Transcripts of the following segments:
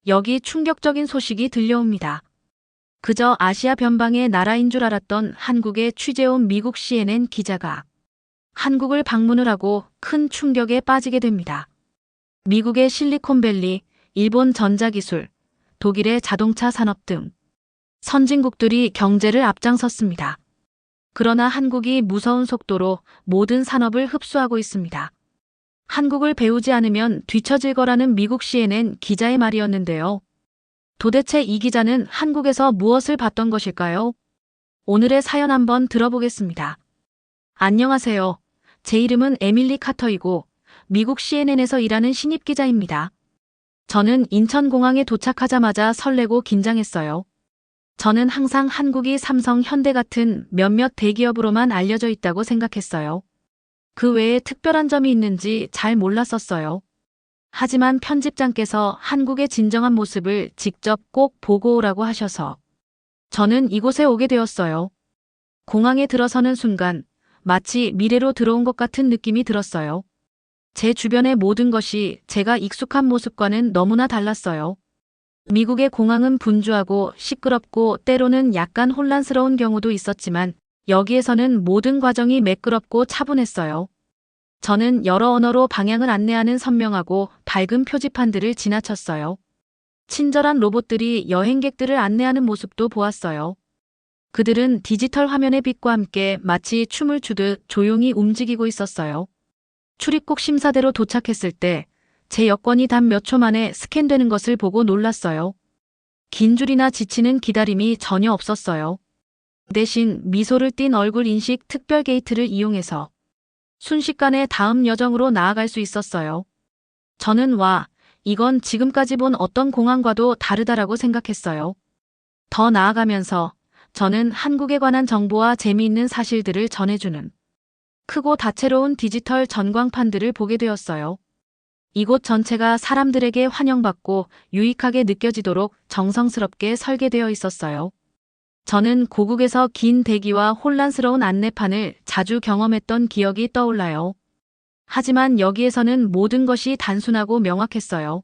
여기 충격적인 소식이 들려옵니다. 그저 아시아 변방의 나라인 줄 알았던 한국에 취재온 미국 CNN 기자가 한국을 방문을 하고 큰 충격에 빠지게 됩니다. 미국의 실리콘밸리, 일본 전자기술, 독일의 자동차 산업 등 선진국들이 경제를 앞장섰습니다. 그러나 한국이 무서운 속도로 모든 산업을 흡수하고 있습니다. 한국을 배우지 않으면 뒤처질 거라는 미국 CNN 기자의 말이었는데요. 도대체 이 기자는 한국에서 무엇을 봤던 것일까요? 오늘의 사연 한번 들어보겠습니다. 안녕하세요. 제 이름은 에밀리 카터이고 미국 CNN에서 일하는 신입 기자입니다. 저는 인천공항에 도착하자마자 설레고 긴장했어요. 저는 항상 한국이 삼성, 현대 같은 몇몇 대기업으로만 알려져 있다고 생각했어요. 그 외에 특별한 점이 있는지 잘 몰랐었어요. 하지만 편집장께서 한국의 진정한 모습을 직접 꼭 보고 오라고 하셔서 저는 이곳에 오게 되었어요. 공항에 들어서는 순간 마치 미래로 들어온 것 같은 느낌이 들었어요. 제 주변의 모든 것이 제가 익숙한 모습과는 너무나 달랐어요. 미국의 공항은 분주하고 시끄럽고 때로는 약간 혼란스러운 경우도 있었지만 여기에서는 모든 과정이 매끄럽고 차분했어요. 저는 여러 언어로 방향을 안내하는 선명하고 밝은 표지판들을 지나쳤어요. 친절한 로봇들이 여행객들을 안내하는 모습도 보았어요. 그들은 디지털 화면의 빛과 함께 마치 춤을 추듯 조용히 움직이고 있었어요. 출입국 심사대로 도착했을 때 제 여권이 단 몇 초 만에 스캔되는 것을 보고 놀랐어요. 긴 줄이나 지치는 기다림이 전혀 없었어요. 대신 미소를 띤 얼굴 인식 특별 게이트를 이용해서 순식간에 다음 여정으로 나아갈 수 있었어요. 저는 이건 지금까지 본 어떤 공항과도 다르다라고 생각했어요. 더 나아가면서 저는 한국에 관한 정보와 재미있는 사실들을 전해주는 크고 다채로운 디지털 전광판들을 보게 되었어요. 이곳 전체가 사람들에게 환영받고 유익하게 느껴지도록 정성스럽게 설계되어 있었어요. 저는 고국에서 긴 대기와 혼란스러운 안내판을 자주 경험했던 기억이 떠올라요. 하지만 여기에서는 모든 것이 단순하고 명확했어요.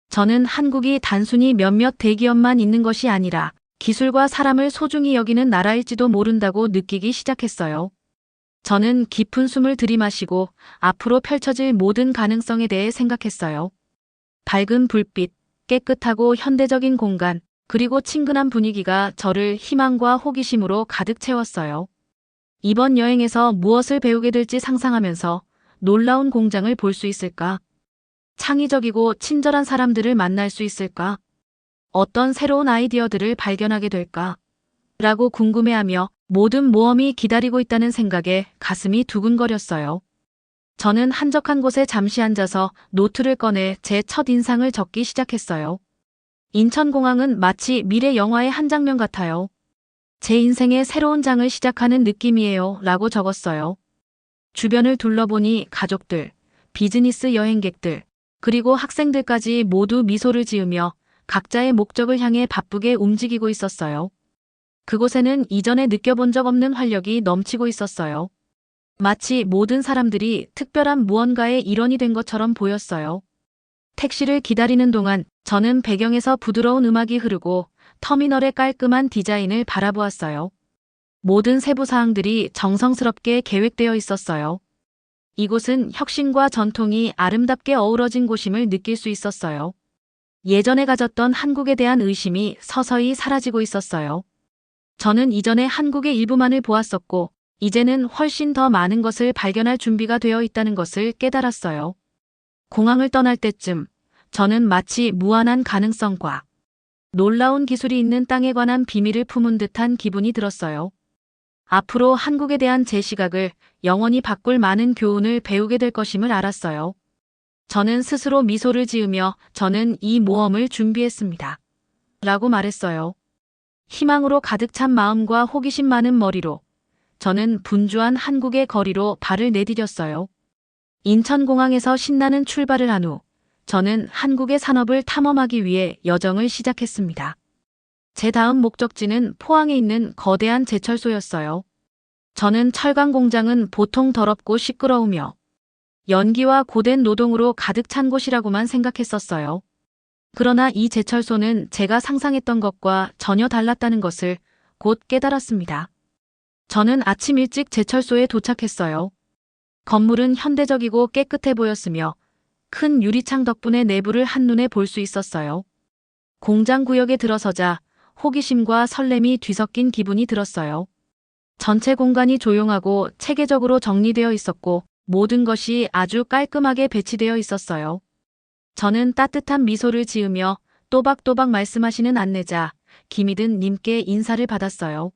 저는 한국이 단순히 몇몇 대기업만 있는 것이 아니라 기술과 사람을 소중히 여기는 나라일지도 모른다고 느끼기 시작했어요. 저는 깊은 숨을 들이마시고 앞으로 펼쳐질 모든 가능성에 대해 생각했어요. 밝은 불빛, 깨끗하고 현대적인 공간, 그리고 친근한 분위기가 저를 희망과 호기심으로 가득 채웠어요. 이번 여행에서 무엇을 배우게 될지 상상하면서 놀라운 공장을 볼 수 있을까? 창의적이고 친절한 사람들을 만날 수 있을까? 어떤 새로운 아이디어들을 발견하게 될까? 라고 궁금해하며 모든 모험이 기다리고 있다는 생각에 가슴이 두근거렸어요. 저는 한적한 곳에 잠시 앉아서 노트를 꺼내 제 첫 인상을 적기 시작했어요. 인천공항은 마치 미래 영화의 한 장면 같아요. 제 인생의 새로운 장을 시작하는 느낌이에요. 라고 적었어요. 주변을 둘러보니 가족들, 비즈니스 여행객들, 그리고 학생들까지 모두 미소를 지으며 각자의 목적을 향해 바쁘게 움직이고 있었어요. 그곳에는 이전에 느껴본 적 없는 활력이 넘치고 있었어요. 마치 모든 사람들이 특별한 무언가의 일원이 된 것처럼 보였어요. 택시를 기다리는 동안 저는 배경에서 부드러운 음악이 흐르고 터미널의 깔끔한 디자인을 바라보았어요. 모든 세부 사항들이 정성스럽게 계획되어 있었어요. 이곳은 혁신과 전통이 아름답게 어우러진 곳임을 느낄 수 있었어요. 예전에 가졌던 한국에 대한 의심이 서서히 사라지고 있었어요. 저는 이전에 한국의 일부만을 보았었고 이제는 훨씬 더 많은 것을 발견할 준비가 되어 있다는 것을 깨달았어요. 공항을 떠날 때쯤 저는 마치 무한한 가능성과 놀라운 기술이 있는 땅에 관한 비밀을 품은 듯한 기분이 들었어요. 앞으로 한국에 대한 제 시각을 영원히 바꿀 많은 교훈을 배우게 될 것임을 알았어요. 저는 스스로 미소를 지으며 저는 이 모험을 준비했습니다. 라고 말했어요. 희망으로 가득 찬 마음과 호기심 많은 머리로 저는 분주한 한국의 거리로 발을 내디뎠어요. 인천공항에서 신나는 출발을 한 후 저는 한국의 산업을 탐험하기 위해 여정을 시작했습니다. 제 다음 목적지는 포항에 있는 거대한 제철소였어요. 저는 철강 공장은 보통 더럽고 시끄러우며 연기와 고된 노동으로 가득 찬 곳이라고만 생각했었어요. 그러나 이 제철소는 제가 상상했던 것과 전혀 달랐다는 것을 곧 깨달았습니다. 저는 아침 일찍 제철소에 도착했어요. 건물은 현대적이고 깨끗해 보였으며 큰 유리창 덕분에 내부를 한눈에 볼 수 있었어요. 공장 구역에 들어서자 호기심과 설렘이 뒤섞인 기분이 들었어요. 전체 공간이 조용하고 체계적으로 정리되어 있었고 모든 것이 아주 깔끔하게 배치되어 있었어요. 저는 따뜻한 미소를 지으며 또박또박 말씀하시는 안내자 김희든 님께 인사를 받았어요.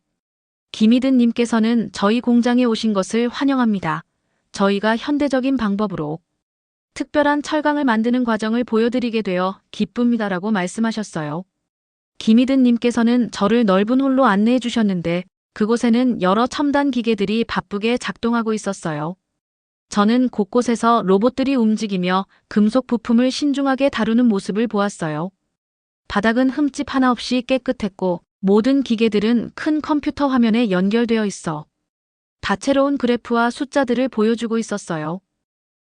김희든 님께서는 저희 공장에 오신 것을 환영합니다. 저희가 현대적인 방법으로 특별한 철강을 만드는 과정을 보여드리게 되어 기쁩니다라고 말씀하셨어요. 김희든 님께서는 저를 넓은 홀로 안내해 주셨는데 그곳에는 여러 첨단 기계들이 바쁘게 작동하고 있었어요. 저는 곳곳에서 로봇들이 움직이며 금속 부품을 신중하게 다루는 모습을 보았어요. 바닥은 흠집 하나 없이 깨끗했고 모든 기계들은 큰 컴퓨터 화면에 연결되어 있어 다채로운 그래프와 숫자들을 보여주고 있었어요.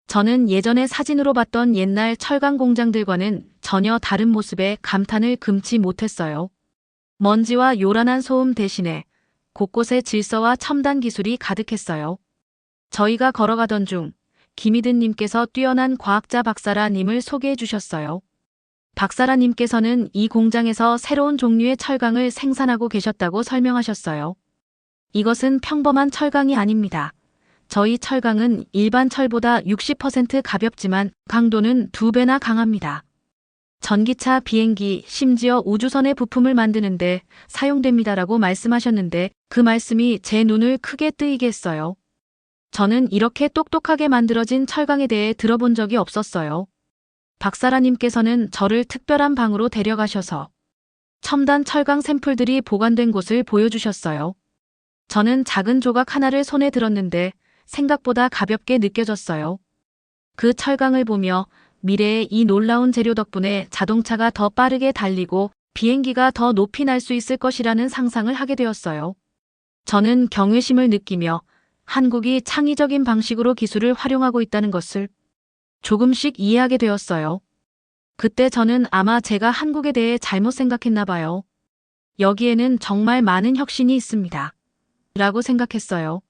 저는 예전에 사진으로 봤던 옛날 철강 공장들과는 전혀 다른 모습에 감탄을 금치 못했어요. 먼지와 요란한 소음 대신에 곳곳에 질서와 첨단 기술이 가득했어요. 저희가 걸어가던 중 김희든 님께서 뛰어난 과학자 박사라 님을 소개해 주셨어요. 박사라 님께서는 이 공장에서 새로운 종류의 철강을 생산하고 계셨다고 설명하셨어요. 이것은 평범한 철강이 아닙니다. 저희 철강은 일반 철보다 60% 가볍지만 강도는 2배나 강합니다. 전기차, 비행기, 심지어 우주선의 부품을 만드는데 사용됩니다라고 말씀하셨는데 그 말씀이 제 눈을 크게 뜨이게 했어요. 저는 이렇게 똑똑하게 만들어진 철강에 대해 들어본 적이 없었어요. 박사라님께서는 저를 특별한 방으로 데려가셔서 첨단 철강 샘플들이 보관된 곳을 보여주셨어요. 저는 작은 조각 하나를 손에 들었는데 생각보다 가볍게 느껴졌어요. 그 철강을 보며 미래의 이 놀라운 재료 덕분에 자동차가 더 빠르게 달리고 비행기가 더 높이 날 수 있을 것이라는 상상을 하게 되었어요. 저는 경외심을 느끼며 한국이 창의적인 방식으로 기술을 활용하고 있다는 것을 조금씩 이해하게 되었어요. 그때 저는 아마 제가 한국에 대해 잘못 생각했나 봐요. 여기에는 정말 많은 혁신이 있습니다. 라고 생각했어요.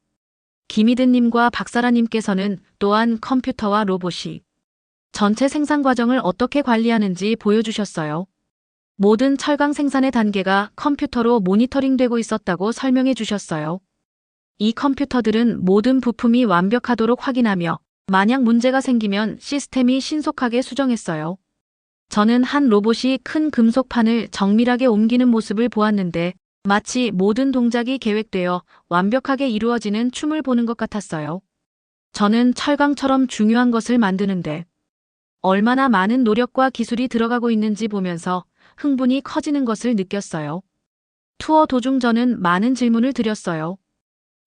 김희든님과 박사라님께서는 또한 컴퓨터와 로봇이 전체 생산 과정을 어떻게 관리하는지 보여주셨어요. 모든 철강 생산의 단계가 컴퓨터로 모니터링되고 있었다고 설명해 주셨어요. 이 컴퓨터들은 모든 부품이 완벽하도록 확인하며 만약 문제가 생기면 시스템이 신속하게 수정했어요. 저는 한 로봇이 큰 금속판을 정밀하게 옮기는 모습을 보았는데 마치 모든 동작이 계획되어 완벽하게 이루어지는 춤을 보는 것 같았어요. 저는 철강처럼 중요한 것을 만드는데 얼마나 많은 노력과 기술이 들어가고 있는지 보면서 흥분이 커지는 것을 느꼈어요. 투어 도중 저는 많은 질문을 드렸어요.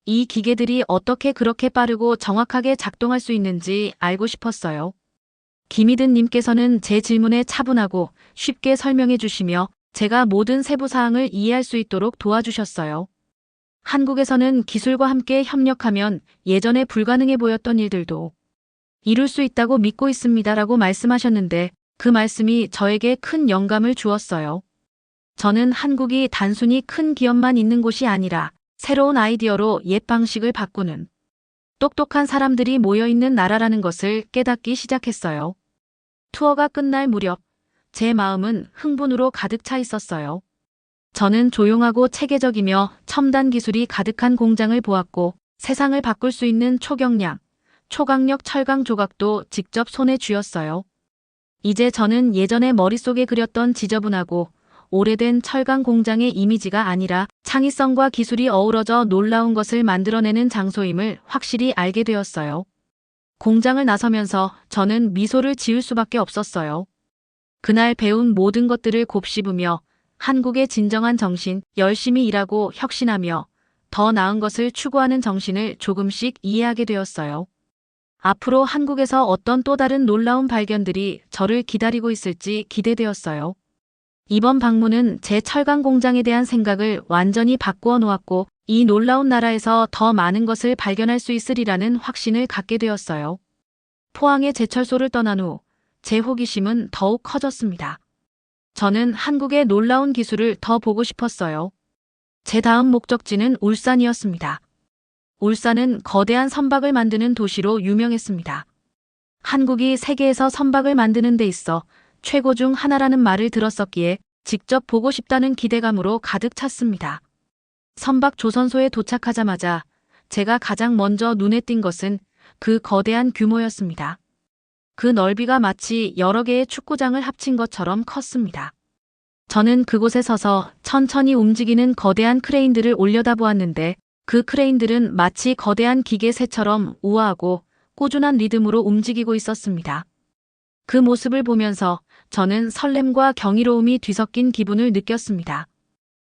이 기계들이 어떻게 그렇게 빠르고 정확하게 작동할 수 있는지 알고 싶었어요. 김희든 님께서는 제 질문에 차분하고 쉽게 설명해 주시며 제가 모든 세부 사항을 이해할 수 있도록 도와주셨어요. 한국에서는 기술과 함께 협력하면 예전에 불가능해 보였던 일들도 이룰 수 있다고 믿고 있습니다라고 말씀하셨는데 그 말씀이 저에게 큰 영감을 주었어요. 저는 한국이 단순히 큰 기업만 있는 곳이 아니라 새로운 아이디어로 옛 방식을 바꾸는 똑똑한 사람들이 모여있는 나라라는 것을 깨닫기 시작했어요. 투어가 끝날 무렵 제 마음은 흥분으로 가득 차 있었어요. 저는 조용하고 체계적이며 첨단 기술이 가득한 공장을 보았고 세상을 바꿀 수 있는 초경량, 초강력 철강 조각도 직접 손에 쥐었어요. 이제 저는 예전에 머릿속에 그렸던 지저분하고 오래된 철강 공장의 이미지가 아니라 창의성과 기술이 어우러져 놀라운 것을 만들어내는 장소임을 확실히 알게 되었어요. 공장을 나서면서 저는 미소를 지을 수밖에 없었어요. 그날 배운 모든 것들을 곱씹으며 한국의 진정한 정신, 열심히 일하고 혁신하며 더 나은 것을 추구하는 정신을 조금씩 이해하게 되었어요. 앞으로 한국에서 어떤 또 다른 놀라운 발견들이 저를 기다리고 있을지 기대되었어요. 이번 방문은 제 철강 공장에 대한 생각을 완전히 바꾸어 놓았고 이 놀라운 나라에서 더 많은 것을 발견할 수 있으리라는 확신을 갖게 되었어요. 포항의 제철소를 떠난 후 제 호기심은 더욱 커졌습니다. 저는 한국의 놀라운 기술을 더 보고 싶었어요. 제 다음 목적지는 울산이었습니다. 울산은 거대한 선박을 만드는 도시로 유명했습니다. 한국이 세계에서 선박을 만드는 데 있어 최고 중 하나라는 말을 들었었기에 직접 보고 싶다는 기대감으로 가득 찼습니다. 선박 조선소에 도착하자마자 제가 가장 먼저 눈에 띈 것은 그 거대한 규모였습니다. 그 넓이가 마치 여러 개의 축구장을 합친 것처럼 컸습니다. 저는 그곳에 서서 천천히 움직이는 거대한 크레인들을 올려다보았는데 그 크레인들은 마치 거대한 기계새처럼 우아하고 꾸준한 리듬으로 움직이고 있었습니다. 그 모습을 보면서 저는 설렘과 경이로움이 뒤섞인 기분을 느꼈습니다.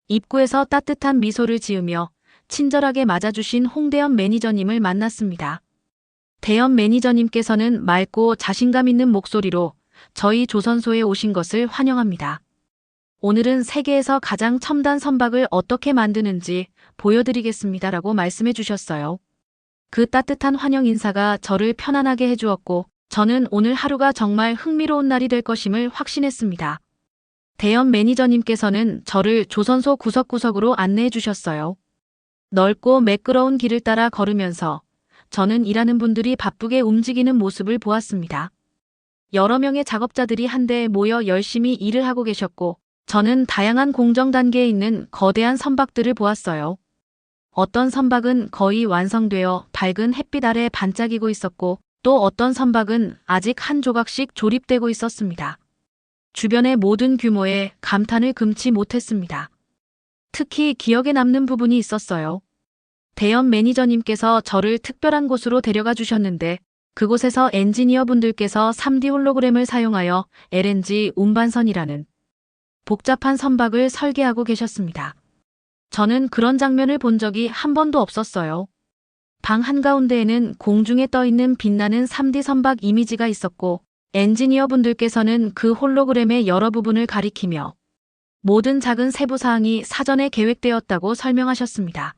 입구에서 따뜻한 미소를 지으며 친절하게 맞아주신 홍대현 매니저님을 만났습니다. 대현 매니저님께서는 맑고 자신감 있는 목소리로 저희 조선소에 오신 것을 환영합니다. 오늘은 세계에서 가장 첨단 선박을 어떻게 만드는지 보여드리겠습니다라고 말씀해 주셨어요. 그 따뜻한 환영 인사가 저를 편안하게 해주었고 저는 오늘 하루가 정말 흥미로운 날이 될 것임을 확신했습니다. 대현 매니저님께서는 저를 조선소 구석구석으로 안내해 주셨어요. 넓고 매끄러운 길을 따라 걸으면서 저는 일하는 분들이 바쁘게 움직이는 모습을 보았습니다. 여러 명의 작업자들이 한데에 모여 열심히 일을 하고 계셨고 저는 다양한 공정 단계에 있는 거대한 선박들을 보았어요. 어떤 선박은 거의 완성되어 밝은 햇빛 아래 반짝이고 있었고 또 어떤 선박은 아직 한 조각씩 조립되고 있었습니다. 주변의 모든 규모에 감탄을 금치 못했습니다. 특히 기억에 남는 부분이 있었어요. 대현 매니저님께서 저를 특별한 곳으로 데려가 주셨는데 그곳에서 엔지니어 분들께서 3D 홀로그램을 사용하여 LNG 운반선이라는 복잡한 선박을 설계하고 계셨습니다. 저는 그런 장면을 본 적이 한 번도 없었어요. 방 한가운데에는 공중에 떠있는 빛나는 3D 선박 이미지가 있었고 엔지니어 분들께서는 그 홀로그램의 여러 부분을 가리키며 모든 작은 세부사항이 사전에 계획되었다고 설명하셨습니다.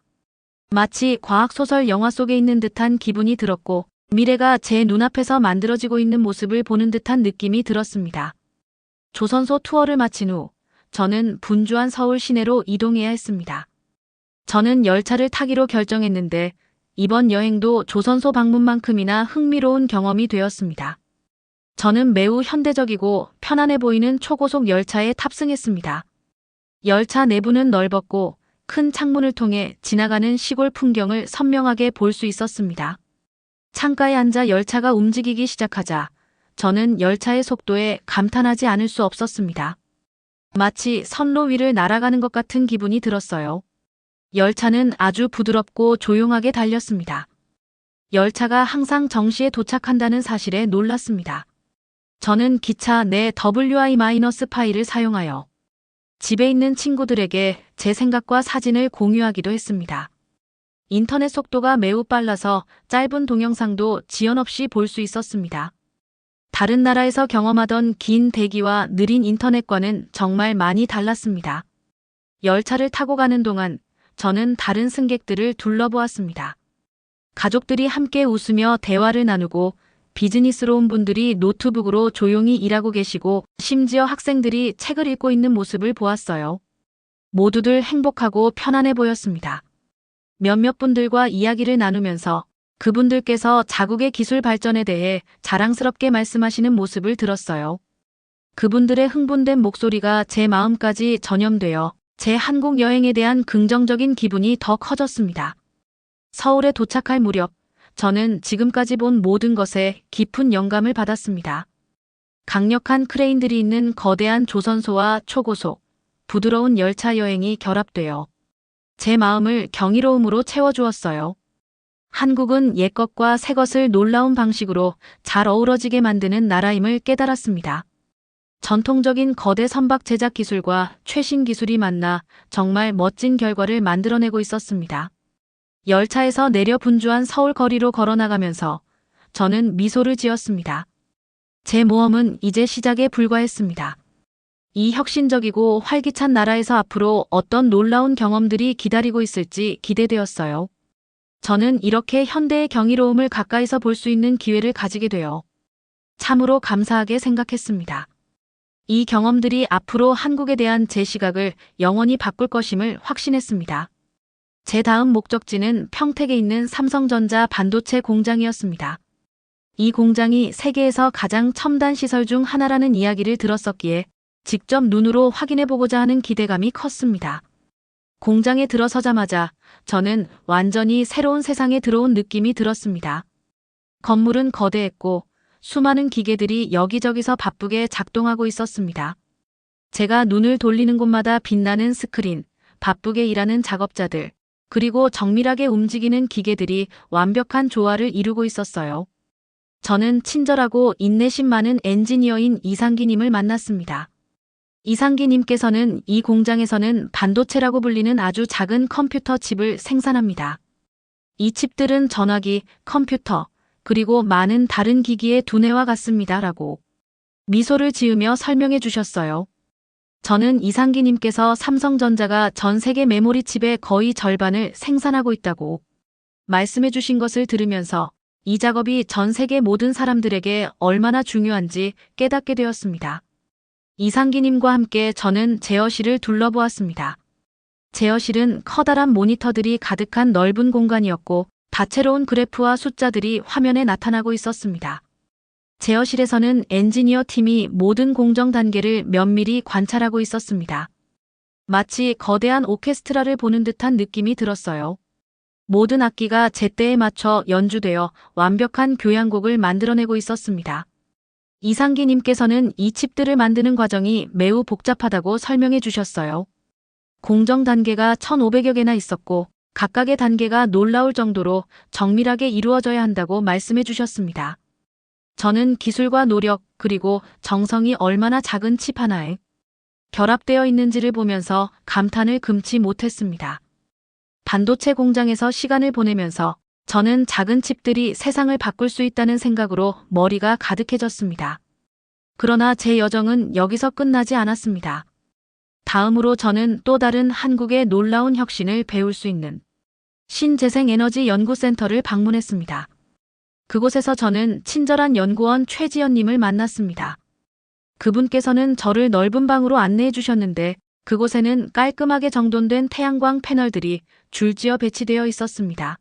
마치 과학소설 영화 속에 있는 듯한 기분이 들었고 미래가 제 눈앞에서 만들어지고 있는 모습을 보는 듯한 느낌이 들었습니다. 조선소 투어를 마친 후 저는 분주한 서울 시내로 이동해야 했습니다. 저는 열차를 타기로 결정했는데 이번 여행도 조선소 방문만큼이나 흥미로운 경험이 되었습니다. 저는 매우 현대적이고 편안해 보이는 초고속 열차에 탑승했습니다. 열차 내부는 넓었고 큰 창문을 통해 지나가는 시골 풍경을 선명하게 볼 수 있었습니다. 창가에 앉아 열차가 움직이기 시작하자 저는 열차의 속도에 감탄하지 않을 수 없었습니다. 마치 선로 위를 날아가는 것 같은 기분이 들었어요. 열차는 아주 부드럽고 조용하게 달렸습니다. 열차가 항상 정시에 도착한다는 사실에 놀랐습니다. 저는 기차 내 WI-파일을 사용하여 집에 있는 친구들에게 제 생각과 사진을 공유하기도 했습니다. 인터넷 속도가 매우 빨라서 짧은 동영상도 지연 없이 볼 수 있었습니다. 다른 나라에서 경험하던 긴 대기와 느린 인터넷과는 정말 많이 달랐습니다. 열차를 타고 가는 동안 저는 다른 승객들을 둘러보았습니다. 가족들이 함께 웃으며 대화를 나누고 비즈니스로 온 분들이 노트북으로 조용히 일하고 계시고 심지어 학생들이 책을 읽고 있는 모습을 보았어요. 모두들 행복하고 편안해 보였습니다. 몇몇 분들과 이야기를 나누면서 그분들께서 자국의 기술 발전에 대해 자랑스럽게 말씀하시는 모습을 들었어요. 그분들의 흥분된 목소리가 제 마음까지 전염되어 제 한국 여행에 대한 긍정적인 기분이 더 커졌습니다. 서울에 도착할 무렵 저는 지금까지 본 모든 것에 깊은 영감을 받았습니다. 강력한 크레인들이 있는 거대한 조선소와 초고속, 부드러운 열차 여행이 결합되어 제 마음을 경이로움으로 채워주었어요. 한국은 옛것과 새것을 놀라운 방식으로 잘 어우러지게 만드는 나라임을 깨달았습니다. 전통적인 거대 선박 제작 기술과 최신 기술이 만나 정말 멋진 결과를 만들어내고 있었습니다. 열차에서 내려 분주한 서울 거리로 걸어나가면서 저는 미소를 지었습니다. 제 모험은 이제 시작에 불과했습니다. 이 혁신적이고 활기찬 나라에서 앞으로 어떤 놀라운 경험들이 기다리고 있을지 기대되었어요. 저는 이렇게 현대의 경이로움을 가까이서 볼 수 있는 기회를 가지게 되어 참으로 감사하게 생각했습니다. 이 경험들이 앞으로 한국에 대한 제 시각을 영원히 바꿀 것임을 확신했습니다. 제 다음 목적지는 평택에 있는 삼성전자 반도체 공장이었습니다. 이 공장이 세계에서 가장 첨단 시설 중 하나라는 이야기를 들었었기에 직접 눈으로 확인해보고자 하는 기대감이 컸습니다. 공장에 들어서자마자 저는 완전히 새로운 세상에 들어온 느낌이 들었습니다. 건물은 거대했고 수많은 기계들이 여기저기서 바쁘게 작동하고 있었습니다. 제가 눈을 돌리는 곳마다 빛나는 스크린, 바쁘게 일하는 작업자들, 그리고 정밀하게 움직이는 기계들이 완벽한 조화를 이루고 있었어요. 저는 친절하고 인내심 많은 엔지니어인 이상기님을 만났습니다. 이상기님께서는 이 공장에서는 반도체라고 불리는 아주 작은 컴퓨터 칩을 생산합니다. 이 칩들은 전화기, 컴퓨터, 그리고 많은 다른 기기의 두뇌와 같습니다. 라고 미소를 지으며 설명해 주셨어요. 저는 이상기님께서 삼성전자가 전 세계 메모리 칩의 거의 절반을 생산하고 있다고 말씀해 주신 것을 들으면서 이 작업이 전 세계 모든 사람들에게 얼마나 중요한지 깨닫게 되었습니다. 이상기님과 함께 저는 제어실을 둘러보았습니다. 제어실은 커다란 모니터들이 가득한 넓은 공간이었고 다채로운 그래프와 숫자들이 화면에 나타나고 있었습니다. 제어실에서는 엔지니어 팀이 모든 공정 단계를 면밀히 관찰하고 있었습니다. 마치 거대한 오케스트라를 보는 듯한 느낌이 들었어요. 모든 악기가 제때에 맞춰 연주되어 완벽한 교향곡을 만들어내고 있었습니다. 이상기님께서는 이 칩들을 만드는 과정이 매우 복잡하다고 설명해 주셨어요. 공정 단계가 1500여 개나 있었고 각각의 단계가 놀라울 정도로 정밀하게 이루어져야 한다고 말씀해 주셨습니다. 저는 기술과 노력 그리고 정성이 얼마나 작은 칩 하나에 결합되어 있는지를 보면서 감탄을 금치 못했습니다. 반도체 공장에서 시간을 보내면서 저는 작은 칩들이 세상을 바꿀 수 있다는 생각으로 머리가 가득해졌습니다. 그러나 제 여정은 여기서 끝나지 않았습니다. 다음으로 저는 또 다른 한국의 놀라운 혁신을 배울 수 있는 신재생에너지 연구센터를 방문했습니다. 그곳에서 저는 친절한 연구원 최지연님을 만났습니다. 그분께서는 저를 넓은 방으로 안내해 주셨는데 그곳에는 깔끔하게 정돈된 태양광 패널들이 줄지어 배치되어 있었습니다.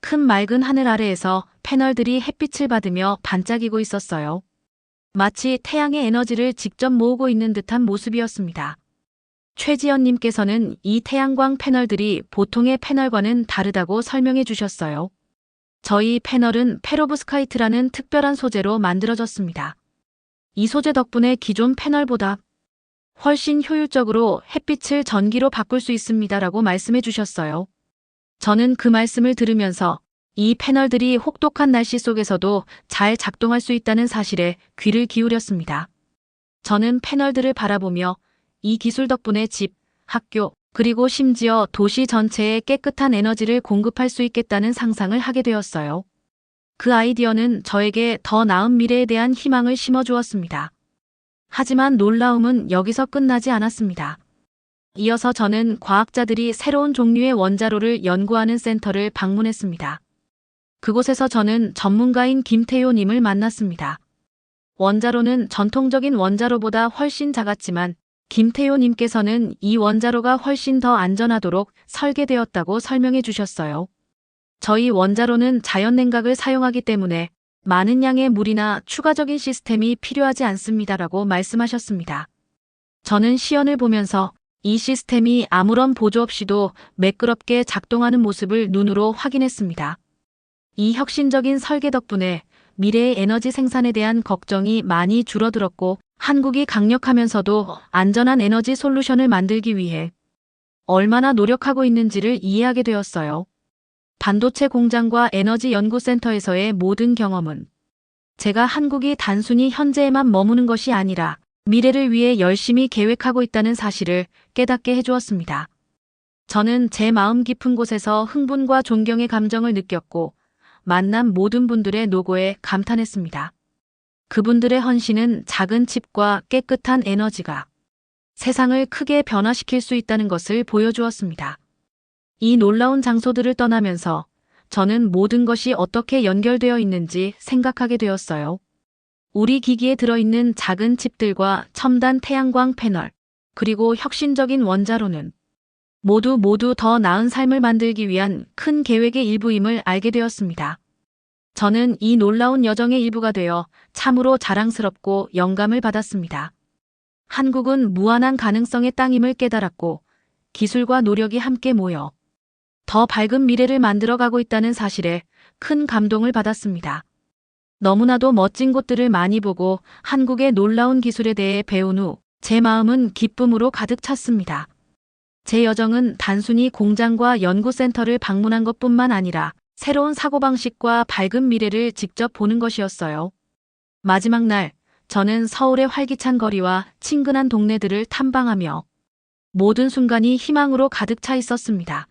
큰 맑은 하늘 아래에서 패널들이 햇빛을 받으며 반짝이고 있었어요. 마치 태양의 에너지를 직접 모으고 있는 듯한 모습이었습니다. 최지연님께서는 이 태양광 패널들이 보통의 패널과는 다르다고 설명해 주셨어요. 저희 패널은 페로브스카이트라는 특별한 소재로 만들어졌습니다. 이 소재 덕분에 기존 패널보다 훨씬 효율적으로 햇빛을 전기로 바꿀 수 있습니다라고 말씀해 주셨어요. 저는 그 말씀을 들으면서 이 패널들이 혹독한 날씨 속에서도 잘 작동할 수 있다는 사실에 귀를 기울였습니다. 저는 패널들을 바라보며 이 기술 덕분에 집, 학교, 그리고 심지어 도시 전체에 깨끗한 에너지를 공급할 수 있겠다는 상상을 하게 되었어요. 그 아이디어는 저에게 더 나은 미래에 대한 희망을 심어주었습니다. 하지만 놀라움은 여기서 끝나지 않았습니다. 이어서 저는 과학자들이 새로운 종류의 원자로를 연구하는 센터를 방문했습니다. 그곳에서 저는 전문가인 김태효님을 만났습니다. 원자로는 전통적인 원자로보다 훨씬 작았지만 김태효님께서는 이 원자로가 훨씬 더 안전하도록 설계되었다고 설명해 주셨어요. 저희 원자로는 자연냉각을 사용하기 때문에 많은 양의 물이나 추가적인 시스템이 필요하지 않습니다라고 말씀하셨습니다. 저는 시연을 보면서 이 시스템이 아무런 보조 없이도 매끄럽게 작동하는 모습을 눈으로 확인했습니다. 이 혁신적인 설계 덕분에 미래의 에너지 생산에 대한 걱정이 많이 줄어들었고 한국이 강력하면서도 안전한 에너지 솔루션을 만들기 위해 얼마나 노력하고 있는지를 이해하게 되었어요. 반도체 공장과 에너지 연구센터에서의 모든 경험은 제가 한국이 단순히 현재에만 머무는 것이 아니라 미래를 위해 열심히 계획하고 있다는 사실을 깨닫게 해주었습니다. 저는 제 마음 깊은 곳에서 흥분과 존경의 감정을 느꼈고 만난 모든 분들의 노고에 감탄했습니다. 그분들의 헌신은 작은 칩과 깨끗한 에너지가 세상을 크게 변화시킬 수 있다는 것을 보여주었습니다. 이 놀라운 장소들을 떠나면서 저는 모든 것이 어떻게 연결되어 있는지 생각하게 되었어요. 우리 기기에 들어있는 작은 칩들과 첨단 태양광 패널, 그리고 혁신적인 원자로는 모두 더 나은 삶을 만들기 위한 큰 계획의 일부임을 알게 되었습니다. 저는 이 놀라운 여정의 일부가 되어 참으로 자랑스럽고 영감을 받았습니다. 한국은 무한한 가능성의 땅임을 깨달았고 기술과 노력이 함께 모여 더 밝은 미래를 만들어가고 있다는 사실에 큰 감동을 받았습니다. 너무나도 멋진 곳들을 많이 보고 한국의 놀라운 기술에 대해 배운 후 제 마음은 기쁨으로 가득 찼습니다. 제 여정은 단순히 공장과 연구센터를 방문한 것뿐만 아니라 새로운 사고방식과 밝은 미래를 직접 보는 것이었어요. 마지막 날, 저는 서울의 활기찬 거리와 친근한 동네들을 탐방하며 모든 순간이 희망으로 가득 차 있었습니다.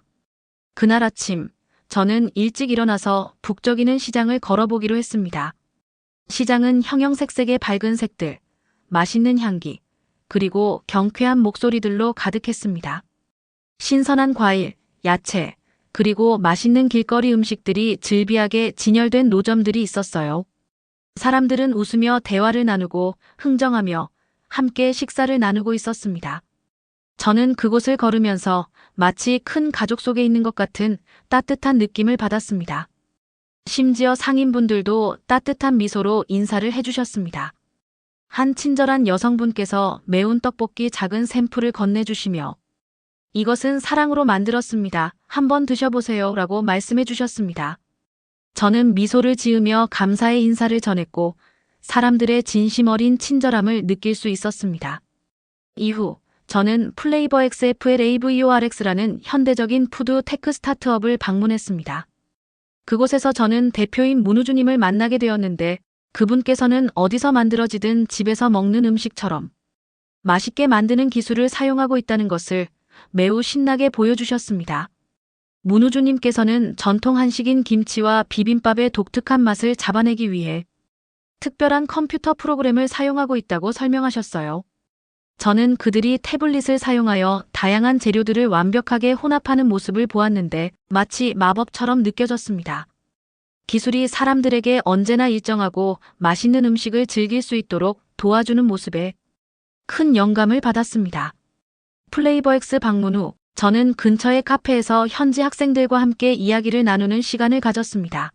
그날 아침, 저는 일찍 일어나서 북적이는 시장을 걸어보기로 했습니다. 시장은 형형색색의 밝은 색들, 맛있는 향기, 그리고 경쾌한 목소리들로 가득했습니다. 신선한 과일, 야채, 그리고 맛있는 길거리 음식들이 즐비하게 진열된 노점들이 있었어요. 사람들은 웃으며 대화를 나누고 흥정하며 함께 식사를 나누고 있었습니다. 저는 그곳을 걸으면서 마치 큰 가족 속에 있는 것 같은 따뜻한 느낌을 받았습니다. 심지어 상인분들도 따뜻한 미소로 인사를 해주셨습니다. 한 친절한 여성분께서 매운 떡볶이 작은 샘플을 건네주시며 이것은 사랑으로 만들었습니다. 한번 드셔보세요 라고 말씀해 주셨습니다. 저는 미소를 지으며 감사의 인사를 전했고 사람들의 진심 어린 친절함을 느낄 수 있었습니다. 이후 저는 플레이버 XFLAVORX라는 현대적인 푸드 테크 스타트업을 방문했습니다. 그곳에서 저는 대표인 문우주님을 만나게 되었는데 그분께서는 어디서 만들어지든 집에서 먹는 음식처럼 맛있게 만드는 기술을 사용하고 있다는 것을 매우 신나게 보여주셨습니다. 문우주님께서는 전통 한식인 김치와 비빔밥의 독특한 맛을 잡아내기 위해 특별한 컴퓨터 프로그램을 사용하고 있다고 설명하셨어요. 저는 그들이 태블릿을 사용하여 다양한 재료들을 완벽하게 혼합하는 모습을 보았는데 마치 마법처럼 느껴졌습니다. 기술이 사람들에게 언제나 일정하고 맛있는 음식을 즐길 수 있도록 도와주는 모습에 큰 영감을 받았습니다. 플레이버엑스 방문 후 저는 근처의 카페에서 현지 학생들과 함께 이야기를 나누는 시간을 가졌습니다.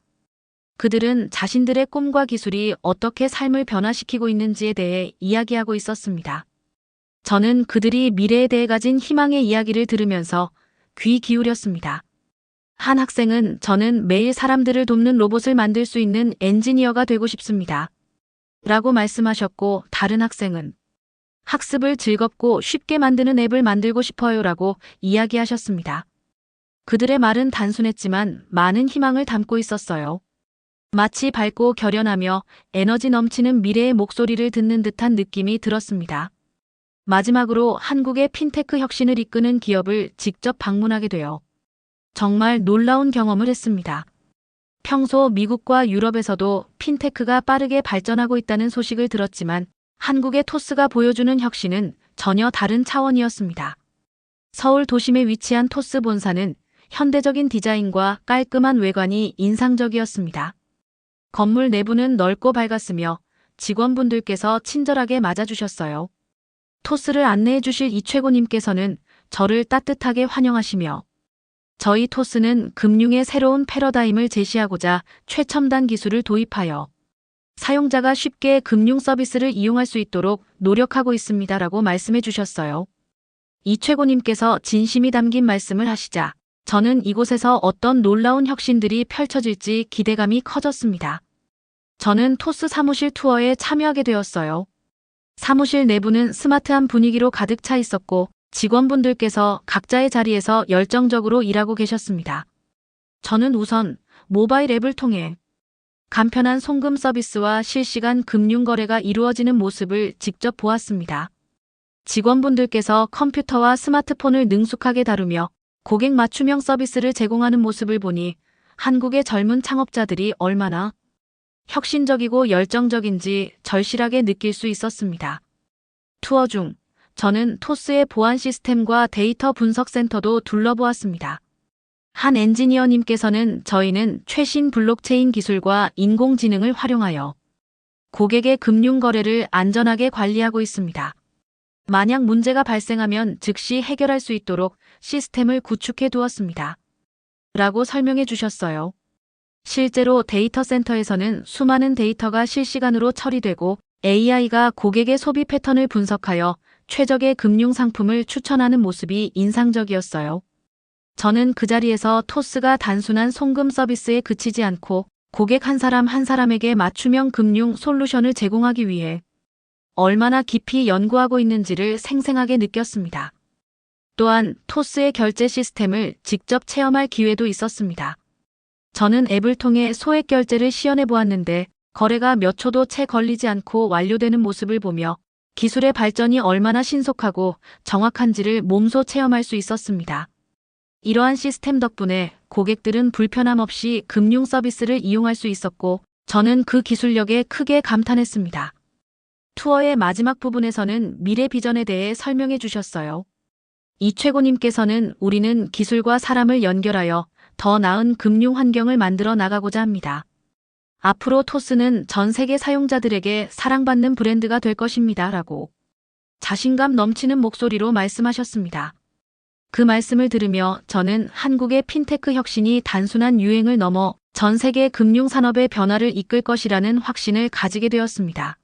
그들은 자신들의 꿈과 기술이 어떻게 삶을 변화시키고 있는지에 대해 이야기하고 있었습니다. 저는 그들이 미래에 대해 가진 희망의 이야기를 들으면서 귀 기울였습니다. 한 학생은 저는 매일 사람들을 돕는 로봇을 만들 수 있는 엔지니어가 되고 싶습니다. 라고 말씀하셨고 다른 학생은 학습을 즐겁고 쉽게 만드는 앱을 만들고 싶어요 라고 이야기하셨습니다. 그들의 말은 단순했지만 많은 희망을 담고 있었어요. 마치 밝고 결연하며 에너지 넘치는 미래의 목소리를 듣는 듯한 느낌이 들었습니다. 마지막으로 한국의 핀테크 혁신을 이끄는 기업을 직접 방문하게 되어 정말 놀라운 경험을 했습니다. 평소 미국과 유럽에서도 핀테크가 빠르게 발전하고 있다는 소식을 들었지만 한국의 토스가 보여주는 혁신은 전혀 다른 차원이었습니다. 서울 도심에 위치한 토스 본사는 현대적인 디자인과 깔끔한 외관이 인상적이었습니다. 건물 내부는 넓고 밝았으며 직원분들께서 친절하게 맞아주셨어요. 토스를 안내해 주실 이최고님께서는 저를 따뜻하게 환영하시며 저희 토스는 금융의 새로운 패러다임을 제시하고자 최첨단 기술을 도입하여 사용자가 쉽게 금융 서비스를 이용할 수 있도록 노력하고 있습니다. 라고 말씀해 주셨어요. 이최고님께서 진심이 담긴 말씀을 하시자 저는 이곳에서 어떤 놀라운 혁신들이 펼쳐질지 기대감이 커졌습니다. 저는 토스 사무실 투어에 참여하게 되었어요. 사무실 내부는 스마트한 분위기로 가득 차 있었고 직원분들께서 각자의 자리에서 열정적으로 일하고 계셨습니다. 저는 우선 모바일 앱을 통해 간편한 송금 서비스와 실시간 금융 거래가 이루어지는 모습을 직접 보았습니다. 직원분들께서 컴퓨터와 스마트폰을 능숙하게 다루며 고객 맞춤형 서비스를 제공하는 모습을 보니 한국의 젊은 창업자들이 얼마나 혁신적이고 열정적인지 절실하게 느낄 수 있었습니다. 투어 중 저는 토스의 보안 시스템과 데이터 분석 센터도 둘러보았습니다. 한 엔지니어님께서는 저희는 최신 블록체인 기술과 인공지능을 활용하여 고객의 금융 거래를 안전하게 관리하고 있습니다. 만약 문제가 발생하면 즉시 해결할 수 있도록 시스템을 구축해 두었습니다. 라고 설명해 주셨어요. 실제로 데이터 센터에서는 수많은 데이터가 실시간으로 처리되고 AI가 고객의 소비 패턴을 분석하여 최적의 금융 상품을 추천하는 모습이 인상적이었어요. 저는 그 자리에서 토스가 단순한 송금 서비스에 그치지 않고 고객 한 사람 한 사람에게 맞춤형 금융 솔루션을 제공하기 위해 얼마나 깊이 연구하고 있는지를 생생하게 느꼈습니다. 또한 토스의 결제 시스템을 직접 체험할 기회도 있었습니다. 저는 앱을 통해 소액 결제를 시연해 보았는데 거래가 몇 초도 채 걸리지 않고 완료되는 모습을 보며 기술의 발전이 얼마나 신속하고 정확한지를 몸소 체험할 수 있었습니다. 이러한 시스템 덕분에 고객들은 불편함 없이 금융 서비스를 이용할 수 있었고 저는 그 기술력에 크게 감탄했습니다. 투어의 마지막 부분에서는 미래 비전에 대해 설명해 주셨어요. 이 최고님께서는 우리는 기술과 사람을 연결하여 더 나은 금융 환경을 만들어 나가고자 합니다. 앞으로 토스는 전 세계 사용자들에게 사랑받는 브랜드가 될 것입니다. 라고 자신감 넘치는 목소리로 말씀하셨습니다. 그 말씀을 들으며 저는 한국의 핀테크 혁신이 단순한 유행을 넘어 전 세계 금융산업의 변화를 이끌 것이라는 확신을 가지게 되었습니다.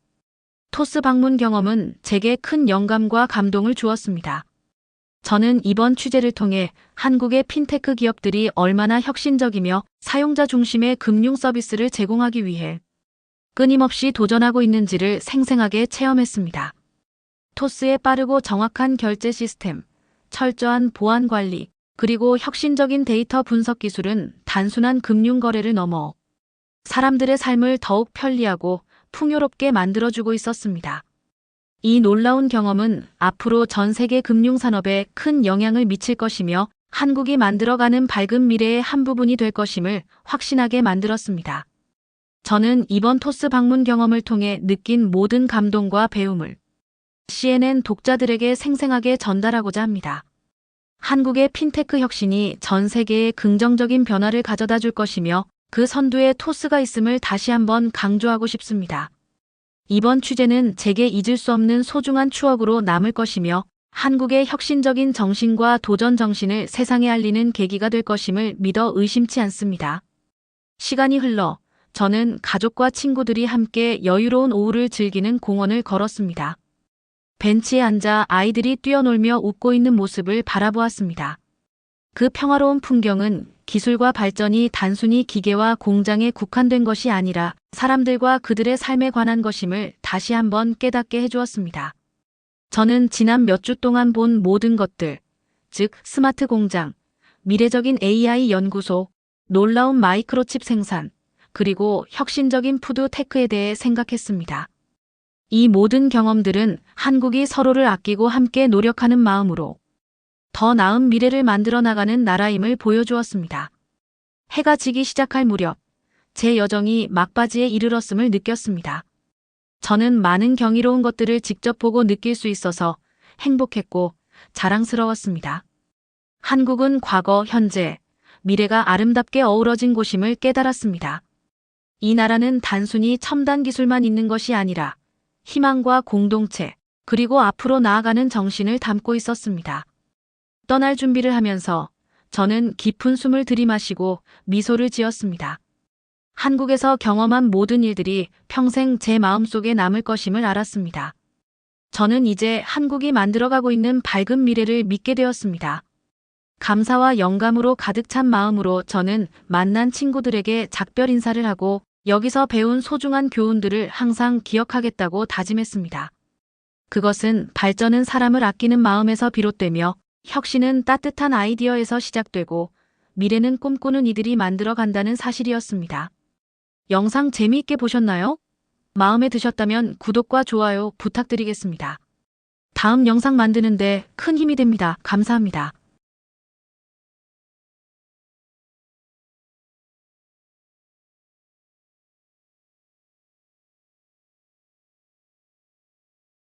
토스 방문 경험은 제게 큰 영감과 감동을 주었습니다. 저는 이번 취재를 통해 한국의 핀테크 기업들이 얼마나 혁신적이며 사용자 중심의 금융 서비스를 제공하기 위해 끊임없이 도전하고 있는지를 생생하게 체험했습니다. 토스의 빠르고 정확한 결제 시스템, 철저한 보안 관리, 그리고 혁신적인 데이터 분석 기술은 단순한 금융 거래를 넘어 사람들의 삶을 더욱 편리하고 풍요롭게 만들어주고 있었습니다. 이 놀라운 경험은 앞으로 전 세계 금융산업에 큰 영향을 미칠 것이며 한국이 만들어가는 밝은 미래의 한 부분이 될 것임을 확신하게 만들었습니다. 저는 이번 토스 방문 경험을 통해 느낀 모든 감동과 배움을 CNN 독자들에게 생생하게 전달하고자 합니다. 한국의 핀테크 혁신이 전 세계에 긍정적인 변화를 가져다 줄 것이며 그 선두에 토스가 있음을 다시 한번 강조하고 싶습니다. 이번 취재는 제게 잊을 수 없는 소중한 추억으로 남을 것이며 한국의 혁신적인 정신과 도전 정신을 세상에 알리는 계기가 될 것임을 믿어 의심치 않습니다. 시간이 흘러 저는 가족과 친구들이 함께 여유로운 오후를 즐기는 공원을 걸었습니다. 벤치에 앉아 아이들이 뛰어놀며 웃고 있는 모습을 바라보았습니다. 그 평화로운 풍경은 기술과 발전이 단순히 기계와 공장에 국한된 것이 아니라 사람들과 그들의 삶에 관한 것임을 다시 한번 깨닫게 해주었습니다. 저는 지난 몇 주 동안 본 모든 것들, 즉 스마트 공장, 미래적인 AI 연구소, 놀라운 마이크로칩 생산, 그리고 혁신적인 푸드 테크에 대해 생각했습니다. 이 모든 경험들은 한국이 서로를 아끼고 함께 노력하는 마음으로 더 나은 미래를 만들어 나가는 나라임을 보여주었습니다. 해가 지기 시작할 무렵 제 여정이 막바지에 이르렀음을 느꼈습니다. 저는 많은 경이로운 것들을 직접 보고 느낄 수 있어서 행복했고 자랑스러웠습니다. 한국은 과거, 현재, 미래가 아름답게 어우러진 곳임을 깨달았습니다. 이 나라는 단순히 첨단 기술만 있는 것이 아니라 희망과 공동체, 그리고 앞으로 나아가는 정신을 담고 있었습니다. 떠날 준비를 하면서 저는 깊은 숨을 들이마시고 미소를 지었습니다. 한국에서 경험한 모든 일들이 평생 제 마음속에 남을 것임을 알았습니다. 저는 이제 한국이 만들어가고 있는 밝은 미래를 믿게 되었습니다. 감사와 영감으로 가득 찬 마음으로 저는 만난 친구들에게 작별 인사를 하고 여기서 배운 소중한 교훈들을 항상 기억하겠다고 다짐했습니다. 그것은 발전은 사람을 아끼는 마음에서 비롯되며 혁신은 따뜻한 아이디어에서 시작되고 미래는 꿈꾸는 이들이 만들어 간다는 사실이었습니다. 영상 재미있게 보셨나요? 마음에 드셨다면 구독과 좋아요 부탁드리겠습니다. 다음 영상 만드는데 큰 힘이 됩니다. 감사합니다.